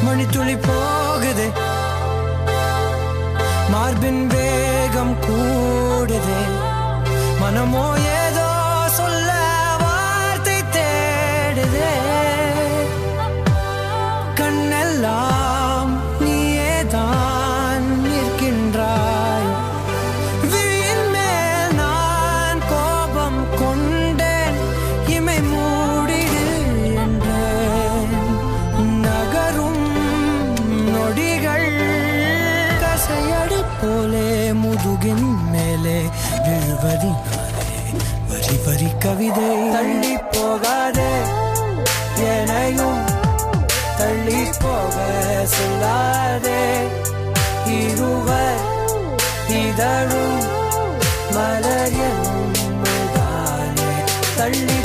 மணித்துளி போகுதே, மார்பின் வேகம் கூடுதே, மனமோ ஏதோ சொல்ல வார்த்தை தேடுதே. கண்ணெல்லாம் நீயேதான் நிற்கின்றாய், விழியின் மேல் நான் கோபம் கொண்டேன், இமை மூடிடு என்றேன். நகரும் நொடிகள் கசையடி போலே முதுகின் மேலே விழுவதினாலே வரி வரி கவிதை. தள்ளி போகாதே, எனையும் தள்ளி போக சொல்லாதே. இருவர் இதழும் மலர் என்னும் தானே, தள்ளி